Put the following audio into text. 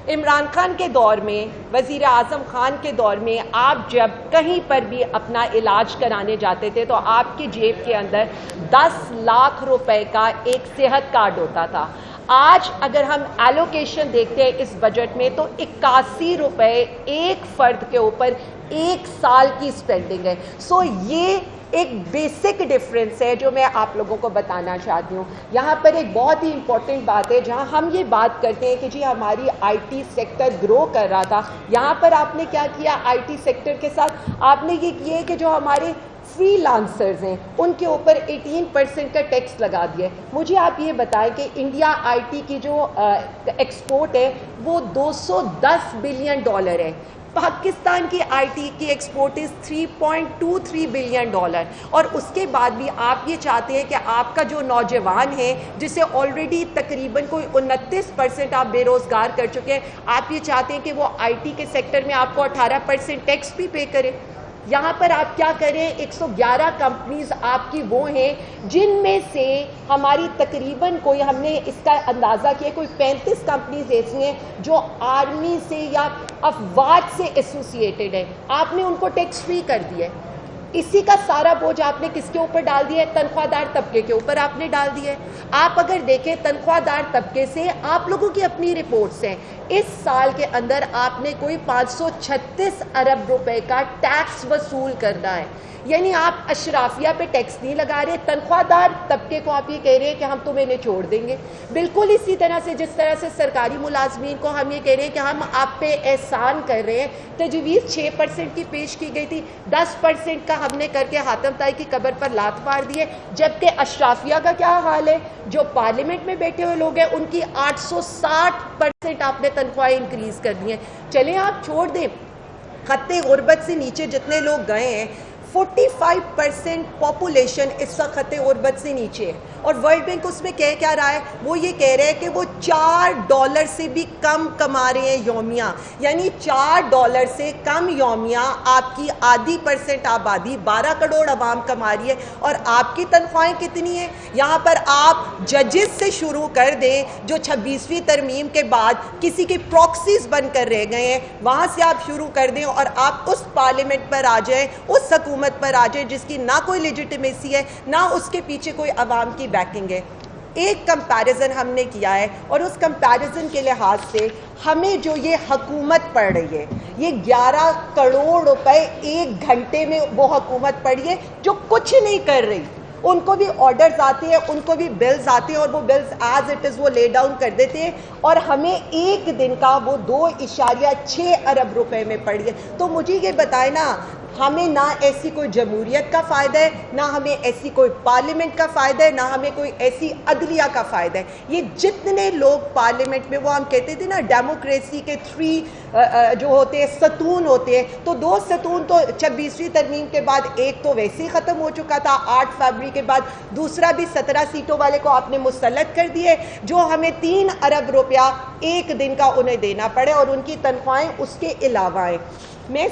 عمران خان کے دور میں، وزیر اعظم خان کے دور میں آپ جب کہیں پر بھی اپنا علاج کرانے جاتے تھے تو آپ کی جیب کے اندر 10 لاکھ روپے کا ایک صحت کارڈ ہوتا تھا۔ آج اگر ہم ایلوکیشن دیکھتے ہیں اس بجٹ میں تو 81 روپے ایک فرد کے اوپر ایک سال کی سپینڈنگ ہے۔ سو یہ ایک بیسک ڈیفرنس ہے جو میں آپ لوگوں کو بتانا چاہتی ہوں۔ یہاں پر ایک بہت ہی امپورٹنٹ بات ہے، جہاں ہم یہ بات کرتے ہیں کہ جی ہماری آئی ٹی سیکٹر گرو کر رہا تھا، یہاں پر آپ نے کیا کیا؟ آئی ٹی سیکٹر کے ساتھ آپ نے یہ کیا کہ جو ہمارے فری لانسرز ہیں ان کے اوپر 18% کا ٹیکس لگا دیا ہے۔ مجھے آپ یہ بتائیں کہ انڈیا آئی ٹی کی جو ایکسپورٹ ہے وہ $210 بلین ہے، پاکستان کی آئی ٹی کی ایکسپورٹ از $3.23 بلین، اور اس کے بعد بھی آپ یہ چاہتے ہیں کہ آپ کا جو نوجوان ہے جسے آلریڈی تقریباً کوئی 29% آپ بے روزگار کر چکے ہیں، آپ یہ چاہتے ہیں کہ وہ آئی ٹی کے سیکٹر میں آپ کو 18% ٹیکس بھی پے کرے۔ یہاں پر آپ کیا کریں، 111 کمپنیز آپ کی وہ ہیں جن میں سے ہماری تقریباً کوئی، ہم نے اس کا اندازہ کیا، کوئی 35 کمپنیز ایسی ہیں جو آرمی سے یا افواج سے ایسوسیٹڈ ہیں، آپ نے ان کو ٹیکس فری کر دیا ہے۔ اسی کا سارا بوجھ آپ نے کس کے اوپر ڈال دیا ہے؟ تنخواہ دار طبقے کے اوپر آپ نے ڈال دیا ہے۔ آپ اگر دیکھیں تنخواہ دار طبقے سے آپ لوگوں کی اپنی رپورٹس ہیں، اس سال کے اندر آپ نے کوئی 536 ارب روپے کا ٹیکس وصول کرنا ہے، یعنی آپ اشرافیہ پہ ٹیکس نہیں لگا رہے، تنخواہ دار طبقے کو آپ یہ کہہ رہے ہیں کہ ہم تمہیں انہیں چھوڑ دیں گے۔ بالکل اسی طرح سے جس طرح سے سرکاری ملازمین کو ہم یہ کہہ رہے ہیں کہ ہم آپ پہ احسان کر رہے ہیں، تجویز 6% کی پیش کی گئی تھی، 10% کا ہم نے کر کے حاتم طائی کی قبر پر لات مار دی ہے، جبکہ اشرافیہ کا کیا حال ہے؟ جو پارلیمنٹ میں بیٹھے ہوئے لوگ ہیں ان کی 860% آپ نے تنخواہیں انکریز کر دی ہیں۔ چلیں آپ چھوڑ دیں، خط غربت سے نیچے جتنے لوگ گئے ہیں 45% پاپولیشن اس وقت خط غربت سے نیچے ہے، اور ورلڈ بینک اس میں کہہ کیا رہا ہے؟ وہ یہ کہہ رہے ہیں کہ وہ $4 سے بھی کم کما رہے ہیں یومیہ، یعنی $4 سے کم یومیہ آپ کی آدھی % آبادی 12 کروڑ عوام کما رہی ہے، اور آپ کی تنخواہیں کتنی ہیں؟ یہاں پر آپ ججز سے شروع کر دیں جو 26ویں ترمیم کے بعد کسی کے پراکسیز بن کر رہ گئے ہیں، وہاں سے آپ شروع کر دیں اور آپ اس پارلیمنٹ پر آ جائیں، اس حکومت پر آ جائیں جس کی نہ کوئی لیجیٹیمیسی ہے نہ اس کے پیچھے کوئی عوام کی بیکنگ ہے۔ ایک کمپیریزن ہم نے کیا ہے، اور اس کمپیریزن کے لحاظ سے ہمیں جو یہ حکومت پڑ رہی ہے، یہ 11 کروڑ روپے ایک گھنٹے میں وہ حکومت پڑ رہی ہے جو کچھ نہیں کر رہی۔ ان کو بھی آرڈرز آتے ہیں، ان کو بھی بلز آتے ہیں، اور وہ بلز ایز اٹ از وہ لے ڈاؤن کر دیتے ہیں، اور ہمیں ایک دن کا وہ 2.6 ارب روپے میں پڑ گئے۔ تو مجھے یہ بتائیں نا، ہمیں نہ ایسی کوئی جمہوریت کا فائدہ ہے، نہ ہمیں ایسی کوئی پارلیمنٹ کا فائدہ ہے، نہ ہمیں کوئی ایسی عدلیہ کا فائدہ ہے۔ یہ جتنے لوگ پارلیمنٹ میں، وہ ہم کہتے تھے نا ڈیموکریسی کے 3 جو ہوتے ہیں ستون ہوتے ہیں، تو 2 ستون تو 26ویں ترمیم کے بعد ایک تو ویسے ہی ختم ہو چکا تھا 8 فروری کے بعد، دوسرا بھی 17 سیٹوں والے کو آپ نے مسلط کر دیے، جو ہمیں 3 ارب روپیہ ایک دن کا انہیں دینا پڑے، اور ان کی تنخواہیں اس کے علاوہ ہیں۔ میں